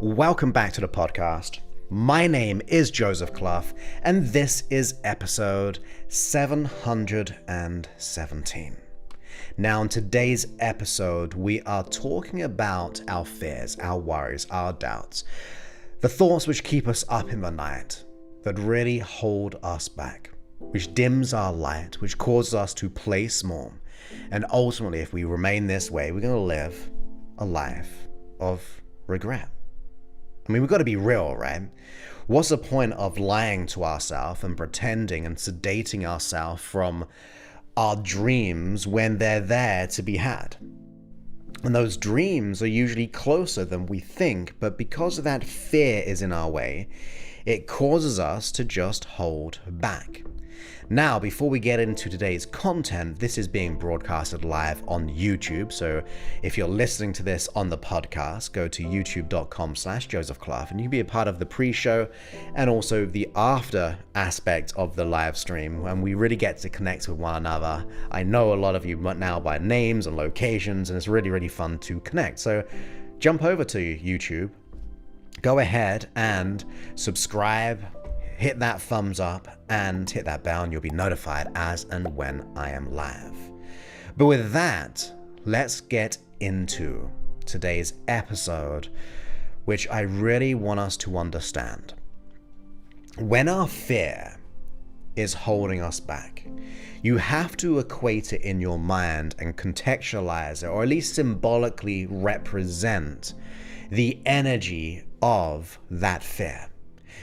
Welcome back to the podcast. My name is Joseph Clough, and this is episode 717. Now, in today's episode, we are talking about our fears, our worries, our doubts, the thoughts which keep us up in the night, that really hold us back, which dims our light, which causes us to play small. And ultimately, if we remain this way, we're going to live a life of regret. I mean, we've got to be real, right? What's the point of lying to ourselves and pretending and sedating ourselves from our dreams when they're there to be had? And those dreams are usually closer than we think, but because of that fear is in our way, it causes us to just hold back. Now, before we get into today's content, this is being broadcasted live on YouTube. So if you're listening to this on the podcast, go to youtube.com/Joseph Clough and you can be a part of the pre-show and also the after aspect of the live stream when we really get to connect with one another. I know a lot of you now by names and locations, and it's really, really fun to connect. So jump over to YouTube, go ahead and subscribe, hit that thumbs up and hit that bell and you'll be notified as and when I am live. But with that, let's get into today's episode, which I really want us to understand. When our fear is holding us back, you have to equate it in your mind and contextualize it, or at least symbolically represent the energy of that fear.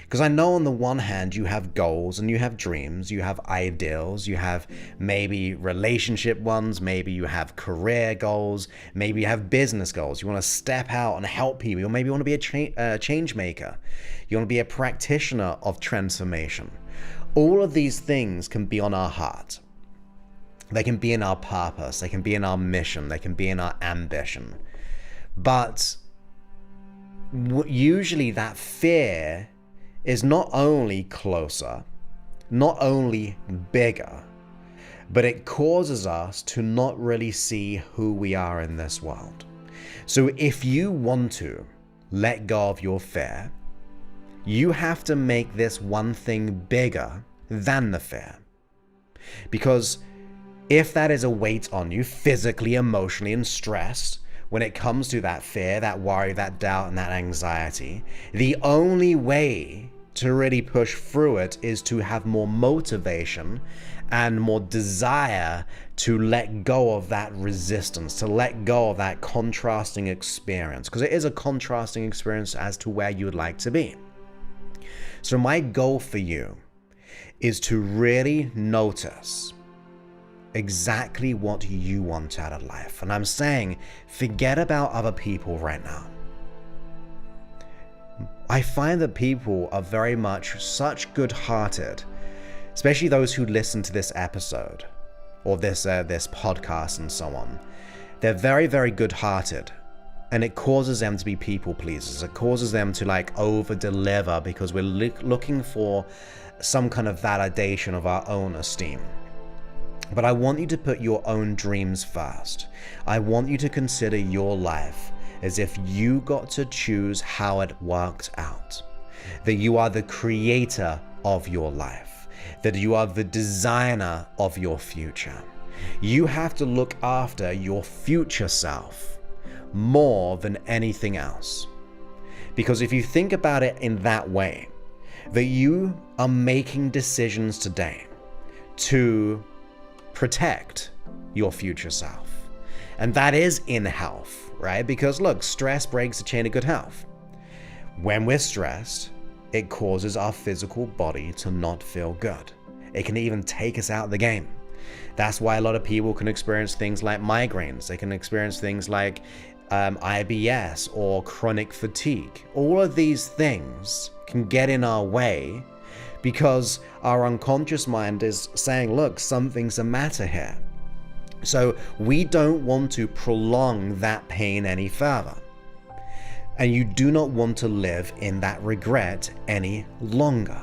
Because I know on the one hand, you have goals and you have dreams, you have ideals, you have maybe relationship ones, maybe you have career goals, maybe you have business goals. You want to step out and help people, or maybe you want to be a change maker. You want to be a practitioner of transformation. All of these things can be on our heart. They can be in our purpose, they can be in our mission, they can be in our ambition. But usually that fear is not only closer, not only bigger, but it causes us to not really see who we are in this world. So if you want to let go of your fear, you have to make this one thing bigger than the fear. Because if that is a weight on you physically, emotionally, and stressed, when it comes to that fear, that worry, that doubt, and that anxiety, the only way to really push through it is to have more motivation and more desire to let go of that resistance, to let go of that contrasting experience, because it is a contrasting experience as to where you would like to be. So my goal for you is to really notice exactly what you want out of life. And I'm saying, forget about other people right now. I find that people are very much such good-hearted, especially those who listen to this episode or this podcast and so on. They're very, very good-hearted, and it causes them to be people pleasers. It causes them to over-deliver because we're looking for some kind of validation of our own esteem. But I want you to put your own dreams first. I want you to consider your life as if you got to choose how it worked out. That you are the creator of your life. That you are the designer of your future. You have to look after your future self more than anything else. Because if you think about it in that way, that you are making decisions today to protect your future self. And that is in health, right? Because look, stress breaks the chain of good health. When we're stressed, it causes our physical body to not feel good. It can even take us out of the game. That's why a lot of people can experience things like migraines. They can experience things like IBS or chronic fatigue. All of these things can get in our way because our unconscious mind is saying, look, something's the matter here. So we don't want to prolong that pain any further. And you do not want to live in that regret any longer.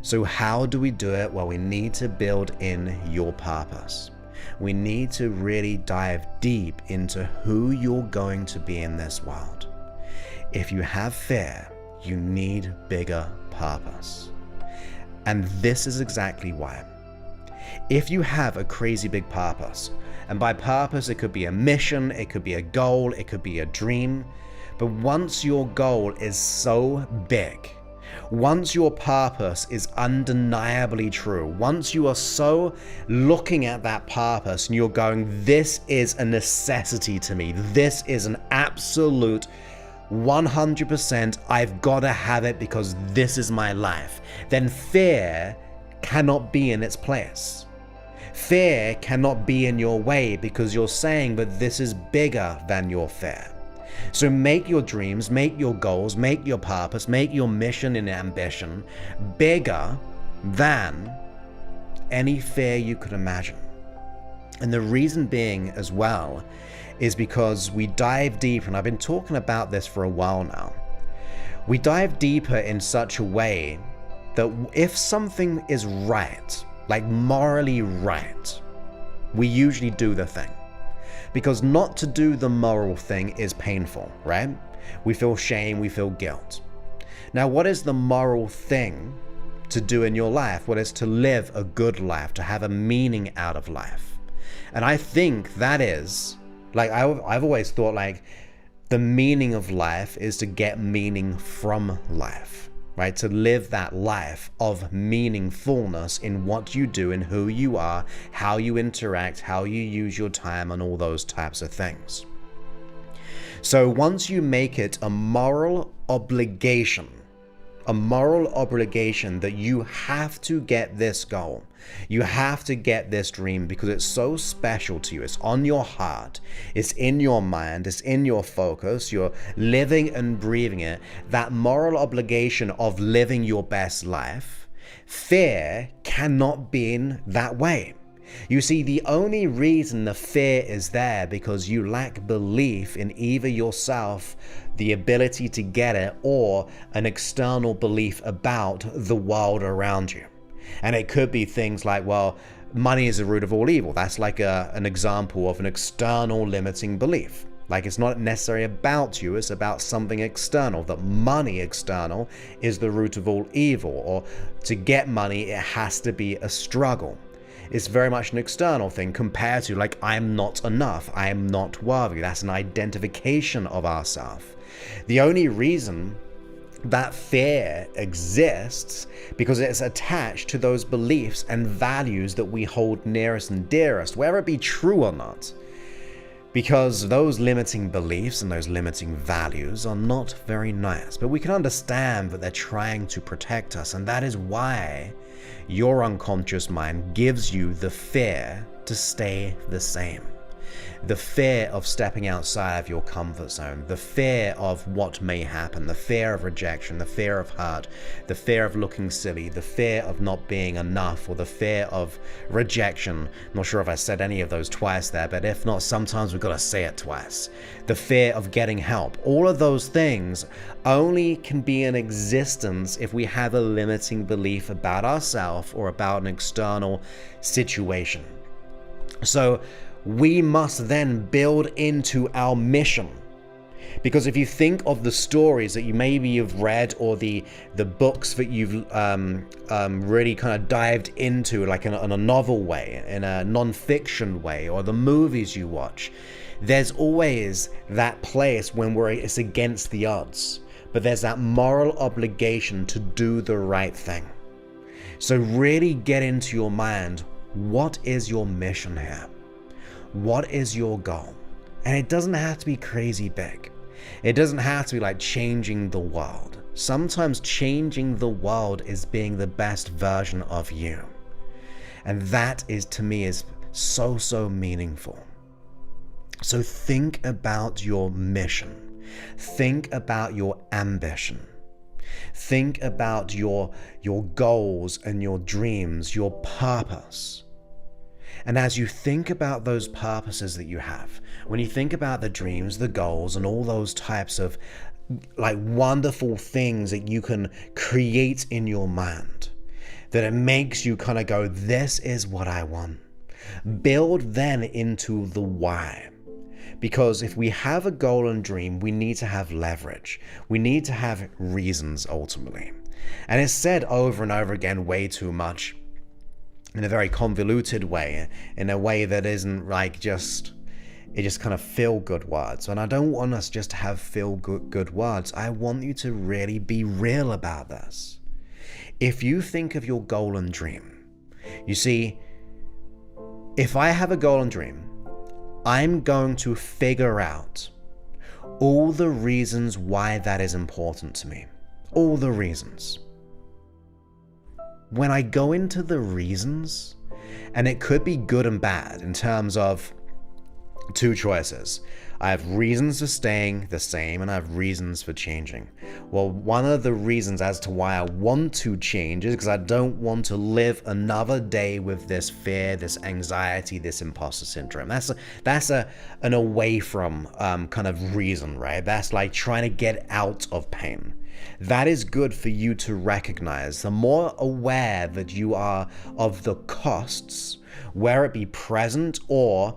So how do we do it? Well, we need to build in your purpose. We need to really dive deep into who you're going to be in this world. If you have fear, you need bigger purpose. And this is exactly why. If you have a crazy big purpose, and by purpose, it could be a mission, it could be a goal, it could be a dream, but once your goal is so big, once your purpose is undeniably true, once you are so looking at that purpose and you're going, this is a necessity to me, this is an absolute 100%, I've got to have it because this is my life, then fear cannot be in its place. Fear cannot be in your way because you're saying, but this is bigger than your fear. So make your dreams, make your goals, make your purpose, make your mission and ambition bigger than any fear you could imagine. And the reason being as well is because we dive deeper, and I've been talking about this for a while now. We dive deeper in such a way that if something is right, like morally right, we usually do the thing. Because not to do the moral thing is painful, right? We feel shame, we feel guilt. Now, what is the moral thing to do in your life? What is to live a good life, to have a meaning out of life? And I think that is, like, I've always thought, like, the meaning of life is to get meaning from life, right? To live that life of meaningfulness in what you do and who you are, how you interact, how you use your time, and all those types of things. So once you make it a moral obligation that you have to get this goal, you have to get this dream because it's so special to you, it's on your heart, it's in your mind, it's in your focus, you're living and breathing it, that moral obligation of living your best life, fear cannot be in that way. You see, the only reason the fear is there because you lack belief in either yourself, the ability to get it, or an external belief about the world around you. And it could be things like, well, money is the root of all evil. That's like an example of an external limiting belief. Like, it's not necessarily about you, it's about something external, that money external is the root of all evil, or to get money, it has to be a struggle. It's very much an external thing compared to, like, I'm not enough, I am not worthy. That's an identification of ourselves. The only reason that fear exists because it's attached to those beliefs and values that we hold nearest and dearest, whether it be true or not. Because those limiting beliefs and those limiting values are not very nice, but we can understand that they're trying to protect us, and that is why your unconscious mind gives you the fear to stay the same. The fear of stepping outside of your comfort zone, the fear of what may happen, the fear of rejection, the fear of hurt, the fear of looking silly, the fear of not being enough, or the fear of rejection. I'm not sure if I said any of those twice there, but if not, sometimes we've got to say it twice. The fear of getting help. All of those things only can be in existence if we have a limiting belief about ourselves or about an external situation. So we must then build into our mission. Because if you think of the stories that you maybe have read, or the books that you've really kind of dived into, like in a novel way, in a non-fiction way, or the movies you watch, there's always that place when it's against the odds. But there's that moral obligation to do the right thing. So really get into your mind, what is your mission here? What is your goal? And it doesn't have to be crazy big. It doesn't have to be like changing the world. Sometimes changing the world is being the best version of you. And that is, to me, is so meaningful. So think about your mission. Think about your ambition. Think about your goals and your dreams, your purpose. And as you think about those purposes that you have, when you think about the dreams, the goals, and all those types of like wonderful things that you can create in your mind, that it makes you kind of go, this is what I want. Build then into the why. Because if we have a goal and dream, we need to have leverage. We need to have reasons ultimately. And it's said over and over again way too much in a very convoluted way, in a way that isn't like just kind of feel good words. And I don't want us just to have feel good words. I want you to really be real about this. If you think of your goal and dream, you see, if I have a goal and dream, I'm going to figure out all the reasons why that is important to me. All the reasons. When I go into the reasons, and it could be good and bad in terms of two choices. I have reasons for staying the same and I have reasons for changing. Well, one of the reasons as to why I want to change is because I don't want to live another day with this fear, this anxiety, this imposter syndrome. That's an away from kind of reason, right? That's like trying to get out of pain. That is good for you to recognize. The more aware that you are of the costs, whether it be present or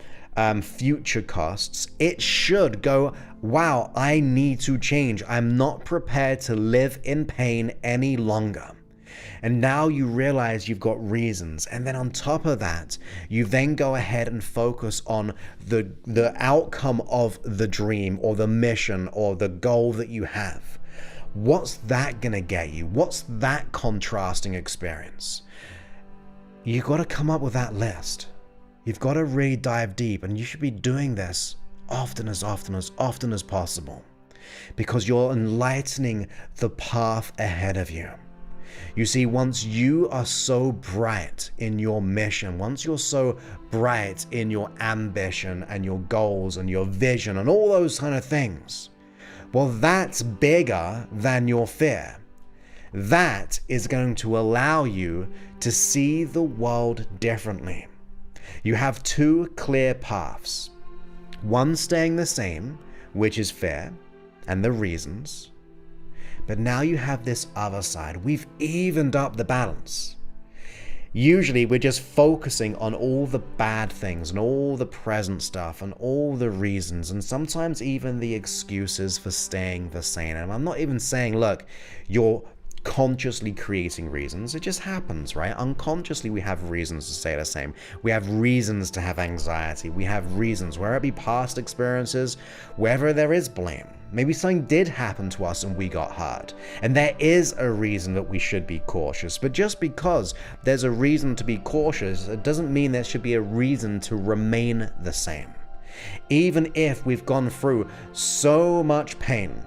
future costs, it should go, wow, I need to change. I'm not prepared to live in pain any longer. And now you realize you've got reasons. And then on top of that, you then go ahead and focus on the outcome of the dream or the mission or the goal that you have. What's that gonna get you? What's that contrasting experience? You got to come up with that list. You've got to really dive deep, and you should be doing this often as possible, because you're enlightening the path ahead of you. You see, once you are so bright in your mission, once you're so bright in your ambition and your goals and your vision and all those kind of things, well, that's bigger than your fear. That is going to allow you to see the world differently. You have two clear paths. One staying the same, which is fear, and the reasons. But now you have this other side. We've evened up the balance. Usually we're just focusing on all the bad things and all the present stuff and all the reasons and sometimes even the excuses for staying the same. And I'm not even saying, look, you're consciously creating reasons. It just happens, right? Unconsciously we have reasons to stay the same. We have reasons to have anxiety. We have reasons, whether it be past experiences, wherever there is blame. Maybe something did happen to us and we got hurt. And there is a reason that we should be cautious. But just because there's a reason to be cautious, it doesn't mean there should be a reason to remain the same. Even if we've gone through so much pain,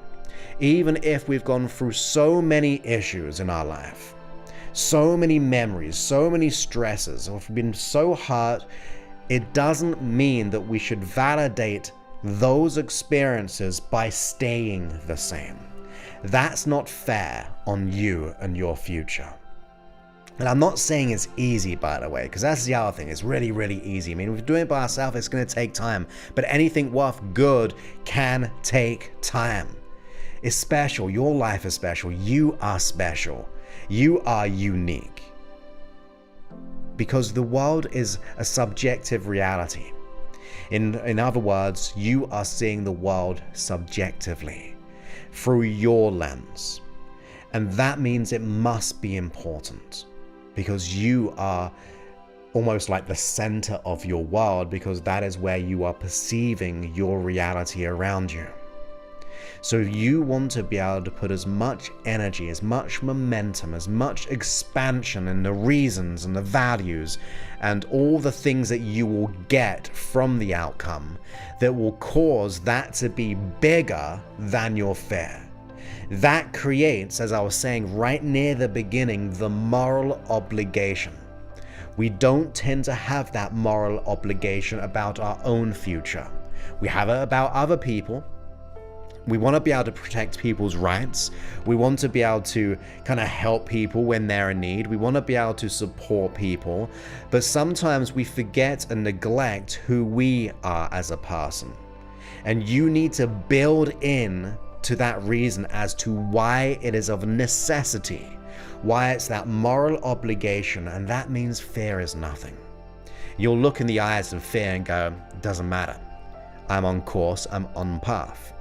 even if we've gone through so many issues in our life, so many memories, so many stresses, or if we've been so hurt, it doesn't mean that we should validate those experiences by staying the same. That's not fair on you and your future. And I'm not saying it's easy, by the way, because that's the other thing. It's really, really easy. I mean, if we're doing it by ourselves, it's going to take time. But anything worth good can take time. It's special. Your life is special. You are special. You are unique. Because the world is a subjective reality. In other words, you are seeing the world subjectively through your lens. And that means it must be important, because you are almost like the center of your world, because that is where you are perceiving your reality around you. So you want to be able to put as much energy, as much momentum, as much expansion in the reasons and the values and all the things that you will get from the outcome that will cause that to be bigger than your fear. That creates, as I was saying right near the beginning, the moral obligation. We don't tend to have that moral obligation about our own future. We have it about other people. We want to be able to protect people's rights. We want to be able to kind of help people when they're in need. We want to be able to support people. But sometimes we forget and neglect who we are as a person. And you need to build in to that reason as to why it is of necessity, why it's that moral obligation, and that means fear is nothing. You'll look in the eyes of fear and go, it doesn't matter. I'm on course, I'm on path.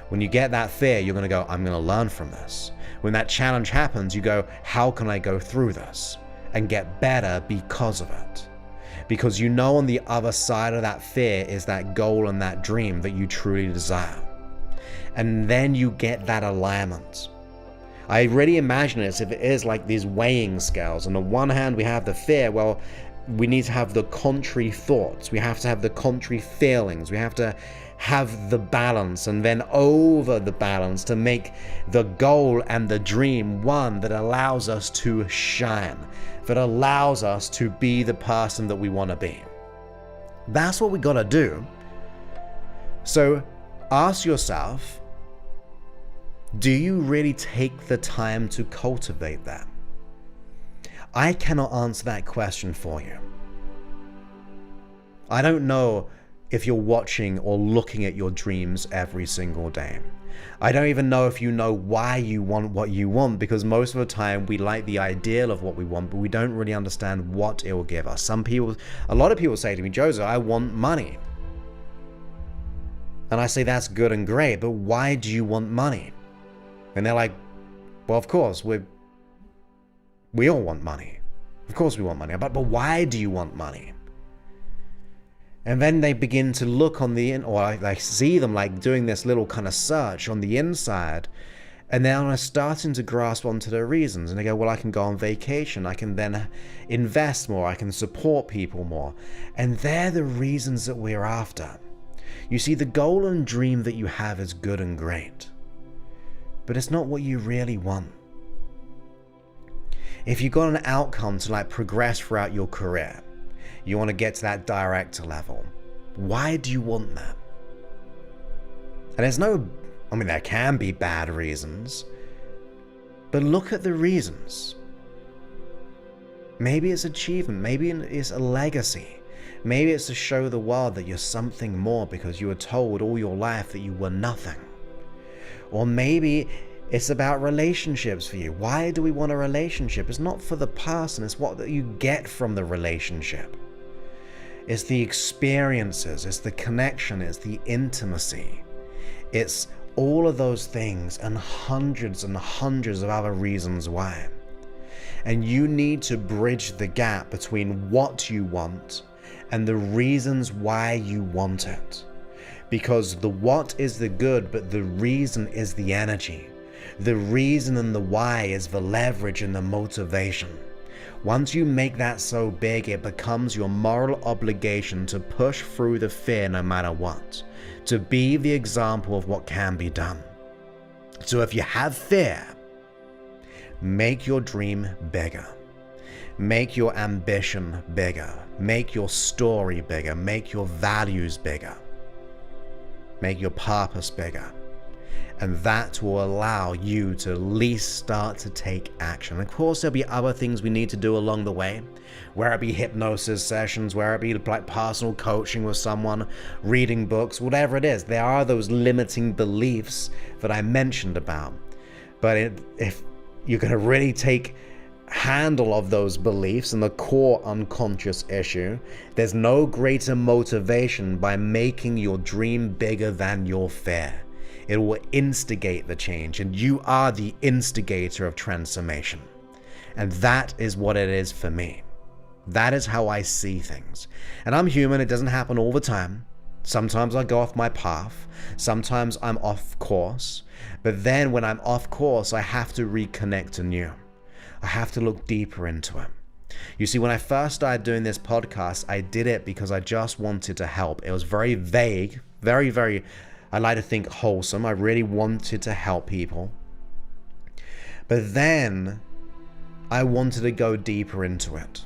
When you get that fear, you're going to go, I'm going to learn from this. When that challenge happens, you go, how can I go through this and get better because of it? Because you know on the other side of that fear is that goal and that dream that you truly desire. And then you get that alignment. I really imagine it as if it is like these weighing scales. On the one hand, we have the fear. Well, we need to have the contrary thoughts. We have to have the contrary feelings. We have to have the balance, and then over the balance to make the goal and the dream one that allows us to shine, that allows us to be the person that we want to be. That's what we got to do. So ask yourself, do you really take the time to cultivate that? I cannot answer that question for you. I don't know if you're watching or looking at your dreams every single day. I don't even know if you know why you want what you want, because most of the time we like the ideal of what we want, but we don't really understand what it will give us. A lot of people say to me, Joseph, I want money. And I say, that's good and great, but why do you want money? And they're like, well, of course, we all want money. Of course we want money. But why do you want money? And then they begin to look on or I see them like doing this little kind of search on the inside, and they're starting to grasp onto their reasons. And they go, well, I can go on vacation. I can then invest more. I can support people more. And they're the reasons that we're after. You see, the goal and dream that you have is good and great, but it's not what you really want. If you've got an outcome to like progress throughout your career, you want to get to that director level, why do you want that? And there can be bad reasons, but look at the reasons. Maybe it's achievement, maybe it's a legacy, maybe it's to show the world that you're something more because you were told all your life that you were nothing. Or maybe it's about relationships for you. Why do we want a relationship? It's not for the person, it's what you get from the relationship. It's the experiences, it's the connection, it's the intimacy. It's all of those things and hundreds of other reasons why. And you need to bridge the gap between what you want and the reasons why you want it. Because the what is the good, but the reason is the energy. The reason and the why is the leverage and the motivation. Once you make that so big, it becomes your moral obligation to push through the fear no matter what, to be the example of what can be done. So if you have fear, make your dream bigger. Make your ambition bigger. Make your story bigger. Make your values bigger. Make your purpose bigger. And that will allow you to at least start to take action. Of course, there'll be other things we need to do along the way, where it be hypnosis sessions, where it be like personal coaching with someone, reading books, whatever it is. There are those limiting beliefs that I mentioned about. But if you're going to really take handle of those beliefs and the core unconscious issue, there's no greater motivation by making your dream bigger than your fear. It will instigate the change, and you are the instigator of transformation. And that is what it is for me. That is how I see things. And I'm human, it doesn't happen all the time. Sometimes I go off my path, sometimes I'm off course, but then when I'm off course, I have to reconnect anew. I have to look deeper into it. You see, when I first started doing this podcast, I did it because I just wanted to help. It was very vague, very, I like to think wholesome. I really wanted to help people. But then I wanted to go deeper into it.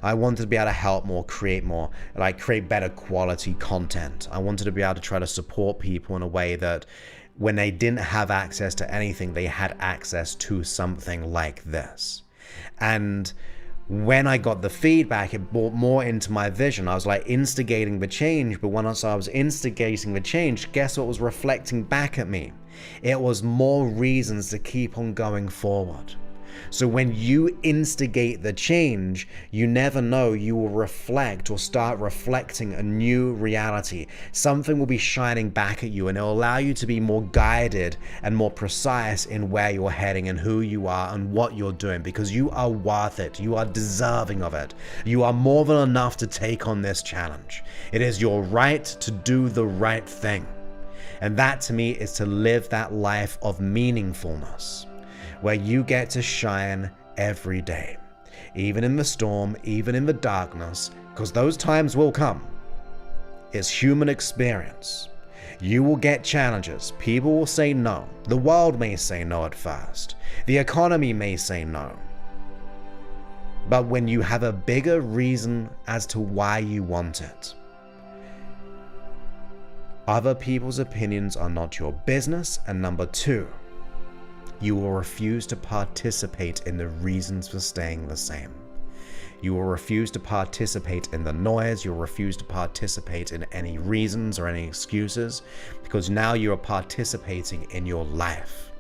I wanted to be able to help more, create better quality content. I wanted to be able to try to support people in a way that when they didn't have access to anything, they had access to something like this. And when I got the feedback, it brought more into my vision. I was like instigating the change, but once I was instigating the change, guess what was reflecting back at me? It was more reasons to keep on going forward. So when you instigate the change, you never know, you will reflect or start reflecting a new reality. Something will be shining back at you, and it will allow you to be more guided and more precise in where you're heading and who you are and what you're doing, because you are worth it. You are deserving of it. You are more than enough to take on this challenge. It is your right to do the right thing. And that to me is to live that life of meaningfulness, where you get to shine every day, even in the storm, even in the darkness, because those times will come. It's human experience. You will get challenges. People will say no. The world may say no at first. The economy may say no. But when you have a bigger reason as to why you want it, other people's opinions are not your business. And number two, you will refuse to participate in the reasons for staying the same. You will refuse to participate in the noise. You'll refuse to participate in any reasons or any excuses, because now you are participating in your life.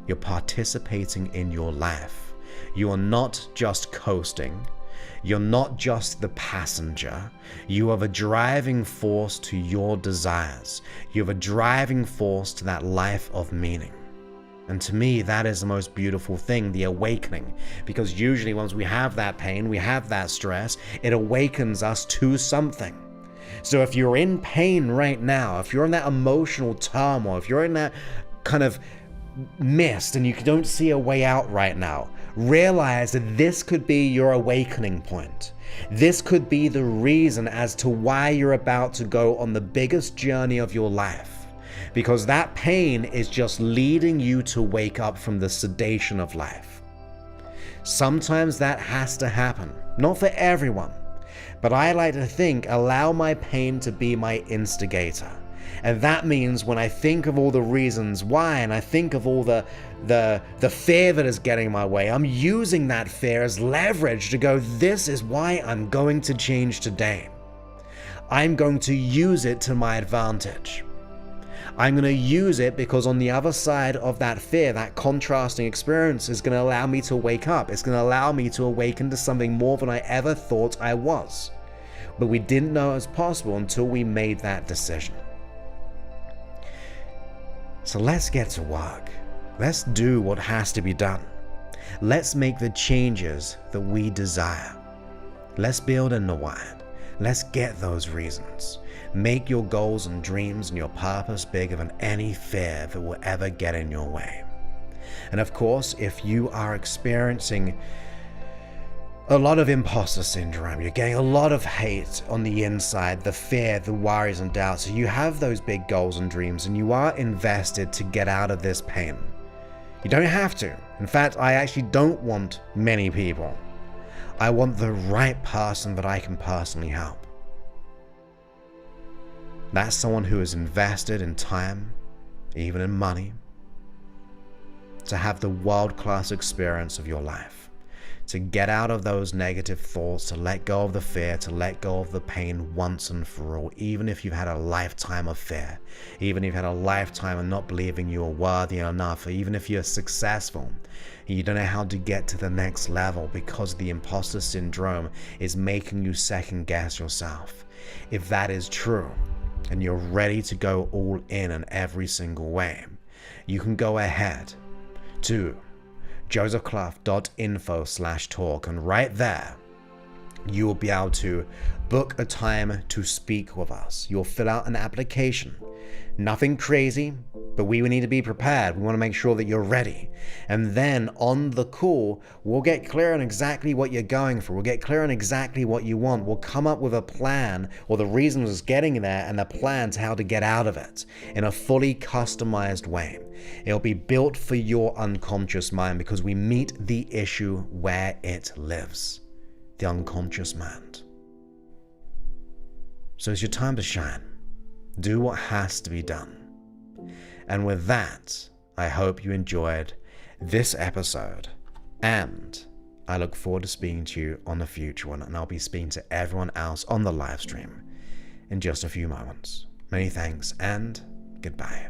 You're participating in your life. You are not just coasting. You're not just the passenger. You are the driving force to your desires. You're the driving force to that life of meaning. And to me, that is the most beautiful thing, the awakening. Because usually once we have that pain, we have that stress, it awakens us to something. So if you're in pain right now, if you're in that emotional turmoil, if you're in that kind of mist and you don't see a way out right now, realize that this could be your awakening point. This could be the reason as to why you're about to go on the biggest journey of your life. Because that pain is just leading you to wake up from the sedation of life. Sometimes that has to happen. Not for everyone. But I like to think, allow my pain to be my instigator. And that means when I think of all the reasons why, and I think of all the fear that is getting in my way, I'm using that fear as leverage to go, this is why I'm going to change today. I'm going to use it to my advantage. I'm going to use it because on the other side of that fear, that contrasting experience is going to allow me to wake up. It's going to allow me to awaken to something more than I ever thought I was. But we didn't know it was possible until we made that decision. So let's get to work. Let's do what has to be done. Let's make the changes that we desire. Let's build in the why. Let's get those reasons. Make your goals and dreams and your purpose bigger than any fear that will ever get in your way. And of course, if you are experiencing a lot of imposter syndrome, you're getting a lot of hate on the inside, the fear, the worries and doubts, so you have those big goals and dreams and you are invested to get out of this pain. You don't have to. In fact, I actually don't want many people. I want the right person that I can personally help. That's someone who is invested in time, even in money, to have the world-class experience of your life. To get out of those negative thoughts, to let go of the fear, to let go of the pain once and for all, even if you've had a lifetime of fear, even if you've had a lifetime of not believing you are worthy enough, or even if you're successful, and you don't know how to get to the next level because the imposter syndrome is making you second guess yourself. If that is true, and you're ready to go all in every single way, you can go ahead to josephclough.info/talk, and right there you will be able to book a time to speak with us. You'll fill out an application. Nothing crazy, but we need to be prepared. We want to make sure that you're ready. And then on the call, we'll get clear on exactly what you're going for. We'll get clear on exactly what you want. We'll come up with a plan, or the reasons it's getting there, and the plan to how to get out of it in a fully customized way. It'll be built for your unconscious mind, because we meet the issue where it lives, the unconscious mind. So it's your time to shine. Do what has to be done. And with that, I hope you enjoyed this episode, and I look forward to speaking to you on the future one, and I'll be speaking to everyone else on the live stream in just a few moments. Many thanks and goodbye.